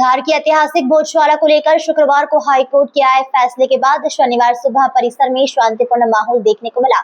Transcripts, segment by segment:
धार की ऐतिहासिक भोजशाला को लेकर शुक्रवार को हाईकोर्ट के आए फैसले के बाद शनिवार सुबह परिसर में शांतिपूर्ण माहौल देखने को मिला।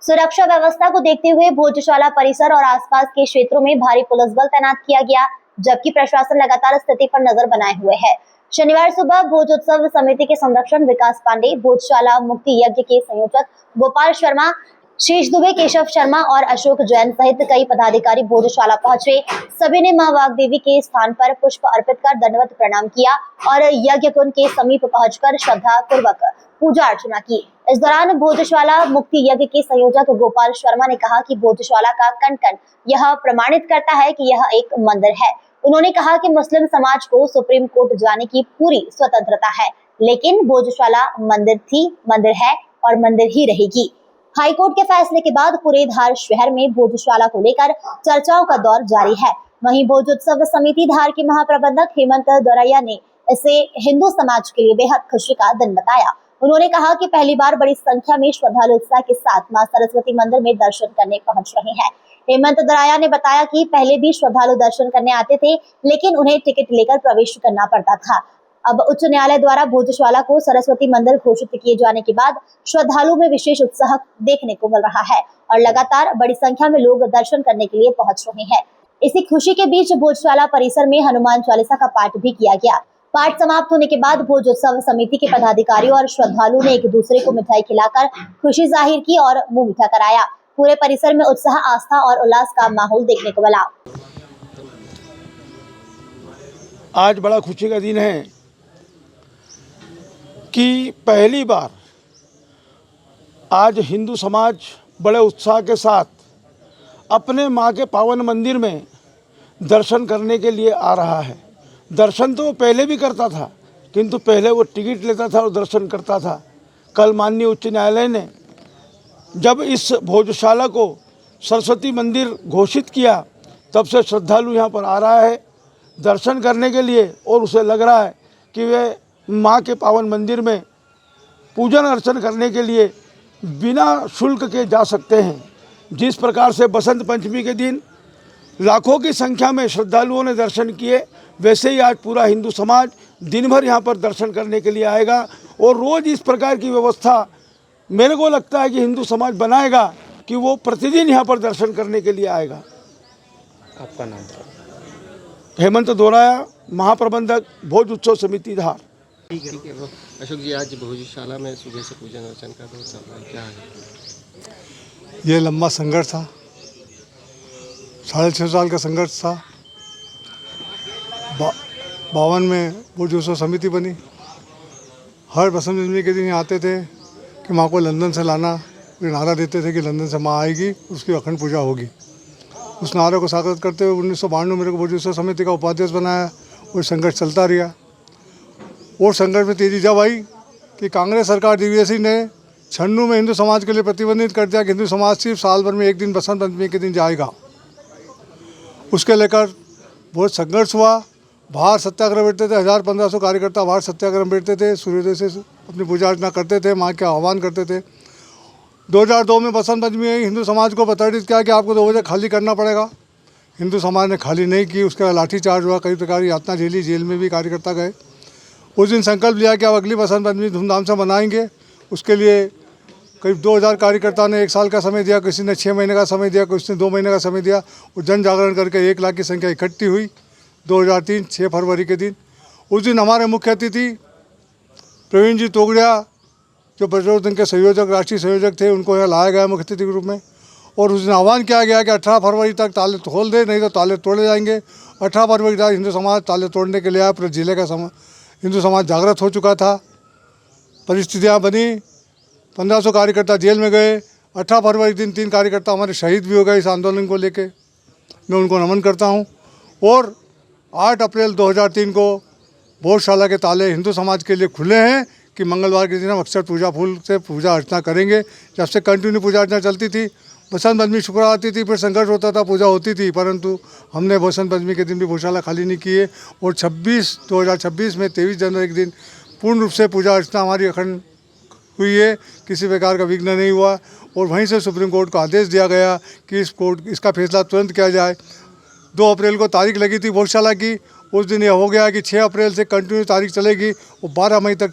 सुरक्षा व्यवस्था को देखते हुए भोजशाला परिसर और आसपास के क्षेत्रों में भारी पुलिस बल तैनात किया गया, जबकि प्रशासन लगातार स्थिति पर नजर बनाए हुए है। शनिवार सुबह भोज उत्सव समिति के संरक्षक विकास पांडे, भोजशाला मुक्ति यज्ञ के संयोजक गोपाल शर्मा, शीश दुबे, केशव शर्मा और अशोक जैन सहित कई पदाधिकारी भोजशाला पहुंचे। सभी ने मां वाग्देवी के स्थान पर पुष्प अर्पित कर दंडवत प्रणाम किया और यज्ञ कुंड के समीप पहुंचकर श्रद्धा पूर्वक पूजा अर्चना की। इस दौरान भोजशाला मुक्ति यज्ञ के संयोजक गोपाल शर्मा ने कहा कि भोजशाला का कण कण यह प्रमाणित करता है कि यह एक मंदिर है। उन्होंने कहा कि मुस्लिम समाज को सुप्रीम कोर्ट जाने की पूरी स्वतंत्रता है, लेकिन भोजशाला मंदिर थी, मंदिर है और मंदिर ही रहेगी। हाईकोर्ट के फैसले के बाद पूरे धार शहर में भोजशाला को लेकर चर्चाओं का दौर जारी है। वहीं भोज उत्सव समिति धार के महाप्रबंधक हेमंत दौरैया ने इसे हिंदू समाज के लिए बेहद खुशी का दिन बताया। उन्होंने कहा कि पहली बार बड़ी संख्या में श्रद्धालु उत्साह के साथ मां सरस्वती मंदिर में दर्शन करने पहुंच रहे हैं। हेमंत दौरैया ने बताया कि पहले भी श्रद्धालु दर्शन करने आते थे, लेकिन उन्हें टिकट लेकर प्रवेश करना पड़ता था। अब उच्च न्यायालय द्वारा भोजशाला को सरस्वती मंदिर घोषित किए जाने के बाद श्रद्धालुओं में विशेष उत्साह देखने को मिल रहा है और लगातार बड़ी संख्या में लोग दर्शन करने के लिए पहुंच रहे हैं। इसी खुशी के बीच भोजशाला परिसर में हनुमान चालीसा का पाठ भी किया गया। पाठ समाप्त होने के बाद भोज उत्सव समिति के पदाधिकारियों और श्रद्धालुओं ने एक दूसरे को मिठाई खिलाकर खुशी जाहिर की और मुंह मीठा कराया। पूरे परिसर में उत्साह, आस्था और उल्लास का माहौल देखने को मिला। आज बड़ा खुशी का दिन है कि पहली बार आज हिंदू समाज बड़े उत्साह के साथ अपने माँ के पावन मंदिर में दर्शन करने के लिए आ रहा है। दर्शन तो पहले भी करता था, किंतु पहले वो टिकट लेता था और दर्शन करता था। कल माननीय उच्च न्यायालय ने जब इस भोजशाला को सरस्वती मंदिर घोषित किया, तब से श्रद्धालु यहाँ पर आ रहा है दर्शन करने के लिए और उसे लग रहा है कि वे माँ के पावन मंदिर में पूजन अर्चन करने के लिए बिना शुल्क के जा सकते हैं। जिस प्रकार से बसंत पंचमी के दिन लाखों की संख्या में श्रद्धालुओं ने दर्शन किए, वैसे ही आज पूरा हिंदू समाज दिन भर यहाँ पर दर्शन करने के लिए आएगा और रोज़ इस प्रकार की व्यवस्था मेरे को लगता है कि हिंदू समाज बनाएगा कि वो प्रतिदिन यहाँ पर दर्शन करने के लिए आएगा। आपका नाम? हेमंत दौरैया, महाप्रबंधक भोज उत्सव समिति धार। ठीक है। अशोक जी, आज भोजशाला में सुबह से पूजन अर्चन का दौर चल रहा है, क्या है? ये लंबा संघर्ष था, 6.5 साल का संघर्ष था। 52 में भोज उत्सव समिति बनी। हर बसंत पंचमी के दिन यहाँ आते थे कि माँ को लंदन से लाना, फिर नारा देते थे कि लंदन से माँ आएगी, उसकी अखंड पूजा होगी। उस नारे को साकार करते हुए 1992 में मेरे को भोज उत्सव समिति का उपाध्यक्ष बनाया और संघर्ष चलता रहा। और संघर्ष में तेजी जब आई कि कांग्रेस सरकार दिग्विजय सिंह ने 96 में हिंदू समाज के लिए प्रतिबंधित कर दिया कि हिंदू समाज सिर्फ साल भर में एक दिन बसंत पंचमी के दिन जाएगा। उसके लेकर बहुत संघर्ष हुआ। बाहर सत्याग्रह बैठते थे, 1000-1500 कार्यकर्ता बाहर सत्याग्रह बैठते थे, सूर्योदय से अपनी पूजा अर्चना करते थे, माँ के आह्वान करते थे। 2002 में बसंत पंचमी आई, हिंदू समाज को प्रताड़ित किया कि आपको 2 बजे खाली करना पड़ेगा। हिंदू समाज ने खाली नहीं की, उसके बाद लाठीचार्ज हुआ, कई प्रकार की यातना झेली, जेल में भी कार्यकर्ता गए। उस दिन संकल्प लिया कि अब अगली बसंत पंचमी धूमधाम से मनाएंगे। उसके लिए करीब 2000 कार्यकर्ता ने 1 साल का समय दिया, किसी ने 6 महीने का समय दिया, किसी ने 2 महीने का समय दिया और जन जागरण करके 1 लाख की संख्या इकट्ठी हुई 2003 6 फरवरी के दिन। उस दिन हमारे मुख्य अतिथि प्रवीण जी तोगड़िया, जो प्रचोदन के संयोजक, राष्ट्रीय संयोजक थे, उनको यहाँ लाया गया मुख्य अतिथि के रूप में। और उस दिन आह्वान किया गया कि 18 फरवरी तक ताले खोल दे, नहीं तो ताले तोड़े जाएंगे। 18 फरवरी तक हिंदू समाज ताले तोड़ने के लिए आया। पूरे जिले का हिंदू समाज जागृत हो चुका था। परिस्थितियाँ बनी, 1500 कार्यकर्ता जेल में गए। 18 फरवरी दिन 3 कार्यकर्ता हमारे शहीद भी हो गए इस आंदोलन को लेके, मैं उनको नमन करता हूँ। और 8 अप्रैल 2003 को भोजशाला के ताले हिंदू समाज के लिए खुले हैं कि मंगलवार के दिन हम अक्सर पूजा फूल से पूजा अर्चना करेंगे। जब से कंटिन्यू पूजा अर्चना चलती थी, बसंत पंचमी शुक्रवार आती थी, फिर संघर्ष होता था, पूजा होती थी, परंतु हमने बसंत पंचमी के दिन भी भोजशाला खाली नहीं किए। और 2026 में 23 जनवरी के दिन पूर्ण रूप से पूजा अर्चना हमारी अखंड हुई है, किसी प्रकार का विघ्न नहीं हुआ। और वहीं से सुप्रीम कोर्ट को आदेश दिया गया कि इसका फैसला तुरंत किया जाए। 2 अप्रैल को तारीख लगी थी भोजशाला की उस दिन यह हो गया कि 6 अप्रैल से कंटिन्यू तारीख चलेगी, वो 12 मई तक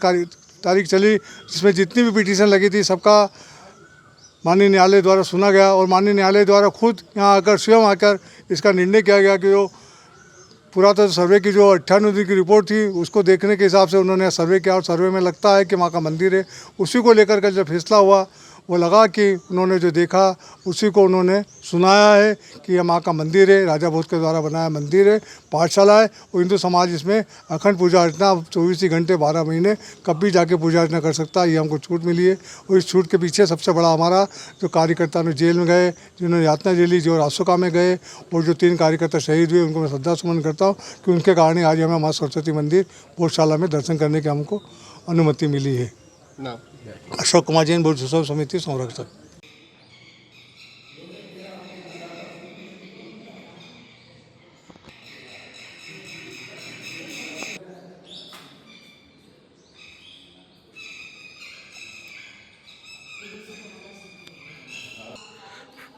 तारीख चली, जिसमें जितनी भी पिटीशन लगी थी सबका माननीय न्यायालय द्वारा सुना गया और माननीय न्यायालय द्वारा खुद यहाँ आकर स्वयं आकर इसका निर्णय किया गया कि जो पुरातत्व सर्वे की जो 98 दिन की रिपोर्ट थी उसको देखने के हिसाब से उन्होंने सर्वे किया और सर्वे में लगता है कि माँ का मंदिर है। उसी को लेकर के जब फैसला हुआ वो लगा कि उन्होंने जो देखा उसी को उन्होंने सुनाया है कि यह माँ का मंदिर है, राजा भोज के द्वारा बनाया मंदिर है, पाठशाला है और हिंदू समाज इसमें अखंड पूजा अर्चना 24 ही घंटे 12 महीने कभी जाके पूजा अर्चना कर सकता है। ये हमको छूट मिली है और इस छूट के पीछे सबसे बड़ा हमारा जो कार्यकर्ता ने जेल में गए, जिन्होंने यातना झेली, जो रासुका में गए और जो 3 कार्यकर्ता शहीद हुए, उनको मैं श्रद्धा सुमन करता हूँ कि उनके कारण ही आज हमें माँ सरस्वती मंदिर भोजशाला में दर्शन करने की हमको अनुमति मिली है। नाम अशोक कुमार जैन, भोज उत्सव समिति संरक्षक।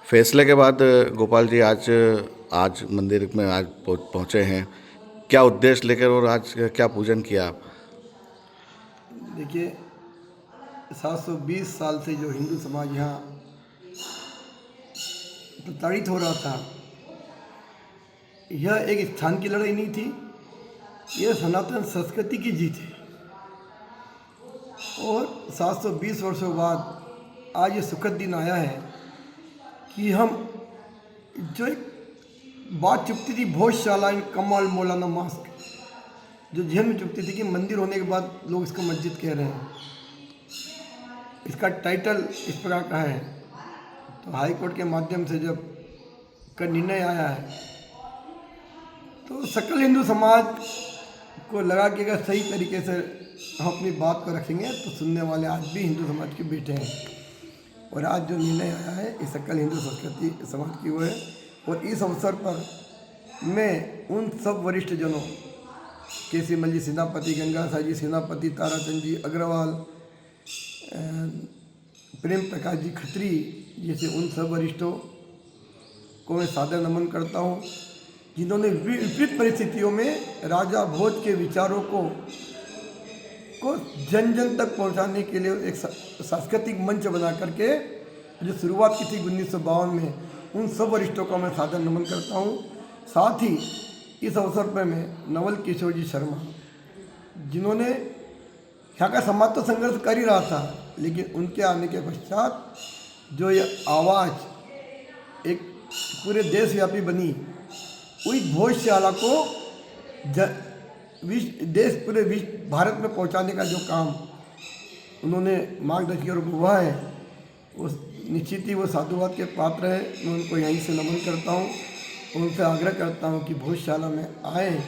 फैसले के बाद गोपाल जी आज मंदिर में आज पहुँचे हैं, क्या उद्देश्य लेकर और आज क्या पूजन किया आप? देखिए 720 साल से जो हिंदू समाज यहाँ प्रताड़ित हो रहा था, यह एक स्थान की लड़ाई नहीं थी, यह सनातन संस्कृति की जीत है। और 720 वर्षों बाद आज ये सुखद दिन आया है कि हम जो एक बात चुपती थी भोजशाला इन कमाल मौलाना मास्क, जो जहन में चुपती थी कि मंदिर होने के बाद लोग इसको मस्जिद कह रहे हैं, इसका टाइटल इस प्रकार का है। तो हाई कोर्ट के माध्यम से जब का निर्णय आया है तो सकल हिंदू समाज को लगा कि अगर सही तरीके से हम अपनी बात को रखेंगे तो सुनने वाले आज भी हिंदू समाज के बैठे हैं। और आज जो निर्णय आया है इस सकल हिंदू संस्कृति समाज की वो है। और इस अवसर पर मैं उन सब वरिष्ठ जनों, केसी मल्ली सेनापति, गंगा साई जी सेनापति, ताराचंद जी अग्रवाल, प्रेम प्रकाश जी खत्री जैसे उन सब वरिष्ठों को मैं सादर नमन करता हूँ, जिन्होंने विपरीत परिस्थितियों में राजा भोज के विचारों को जन जन तक पहुँचाने के लिए एक सांस्कृतिक मंच बना करके जो शुरुआत की थी 1952 में, उन सब वरिष्ठों का मैं सादर नमन करता हूँ। साथ ही इस अवसर पर मैं नवल किशोर जी शर्मा, जिन्होंने यहाँ का समाज तो संघर्ष कर ही रहा था, लेकिन उनके आने के पश्चात जो ये आवाज़ एक पूरे देशव्यापी बनी, वही भोजशाला को पूरे विश्व भारत में पहुंचाने का जो काम उन्होंने मार्गदर्शन और हुआ है, उस निश्चित ही वो साधुवाद के पात्र है। मैं उनको यहीं से नमन करता हूँ, उनसे आग्रह करता हूँ कि भोजशाला में आए।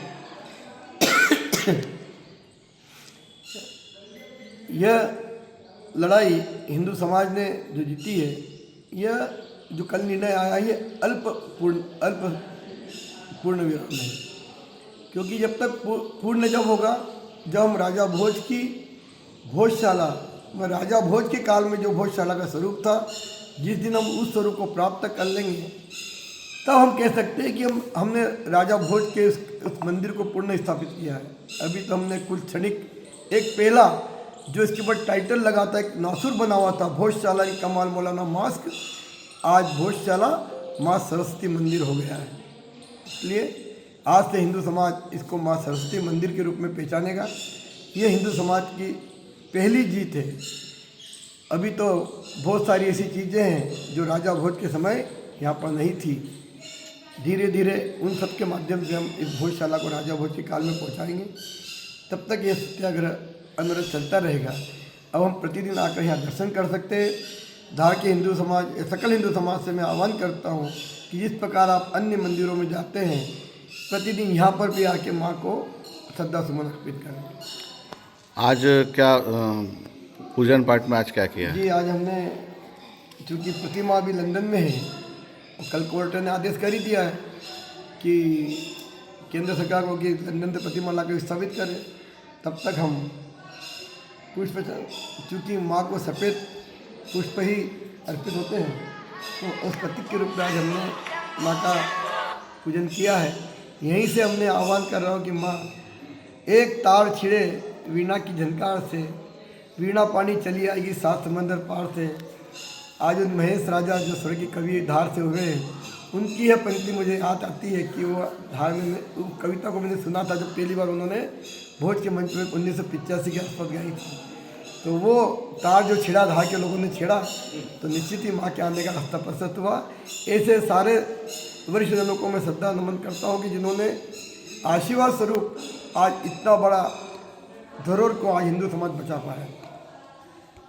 यह लड़ाई हिंदू समाज ने जो जीती है, यह जो कल निर्णय आया ये अल्प पूर्ण विराम है, क्योंकि जब तक पूर्ण जब होगा, जब हम राजा भोज की भोजशाला में राजा भोज के काल में जो भोजशाला का स्वरूप था, जिस दिन हम उस स्वरूप को प्राप्त कर लेंगे तब हम कह सकते हैं कि हमने राजा भोज के उस मंदिर को पुनः स्थापित किया है। अभी तो हमने कुछ क्षणिक एक पहला जो इसके ऊपर टाइटल लगा था, एक नासुर बना हुआ था, भोजशाला की कमाल मौलाना मास्क, आज भोजशाला माँ सरस्वती मंदिर हो गया है। इसलिए आज से हिंदू समाज इसको माँ सरस्वती मंदिर के रूप में पहचानेगा। ये हिंदू समाज की पहली जीत है। अभी तो बहुत सारी ऐसी चीज़ें हैं जो राजा भोज के समय यहाँ पर नहीं थी। धीरे धीरे उन सब के माध्यम से हम इस भोजशाला को राजा भोज के काल में पहुँचाएंगे। तब तक ये सत्याग्रह अनवरत चलता रहेगा। अब हम प्रतिदिन आकर यहाँ दर्शन कर सकते हैं। धार के हिंदू समाज, सकल हिंदू समाज से मैं आह्वान करता हूँ कि जिस प्रकार आप अन्य मंदिरों में जाते हैं, प्रतिदिन यहाँ पर भी आके माँ को श्रद्धा सुमन अर्पित करें। आज क्या पूजन पाठ में आज क्या किया? जी, आज हमने, चूँकि प्रतिमा अभी लंदन में है, कल कोर्ट ने आदेश कर ही दिया है कि केंद्र सरकार को कि लंदन से प्रतिमा लाकर स्थापित करें। तब तक हम पुष्प, चूँकि माँ को सफ़ेद पुष्प ही अर्पित होते हैं, तो उस प्रतीक के रूप में आज हमने माँ का पूजन किया है। यहीं से हमने आह्वान कर रहा हूँ कि माँ एक तार छिड़े वीणा की झनकार से, वीणा पानी चली आएगी सात समंदर पार से। आज उन महेश राजा जो स्वर्गीय कवि धार से हुए, उनकी यह पंक्ति मुझे याद आती है कि वो धार में उस कविता को मैंने सुना था जब पहली बार उन्होंने भोज के मंच में 1985 के आसपास गाई थी। तो वो तार जो छिड़ा धार के लोगों ने छेड़ा तो निश्चित ही माँ के आने का रास्ता प्रशस्त हुआ। ऐसे सारे वरिष्ठ जनों को मैं श्रद्धा नमन करता हूँ कि जिन्होंने आशीर्वाद स्वरूप आज इतना बड़ा धरोहर को आज हिंदू समाज बचा पाया।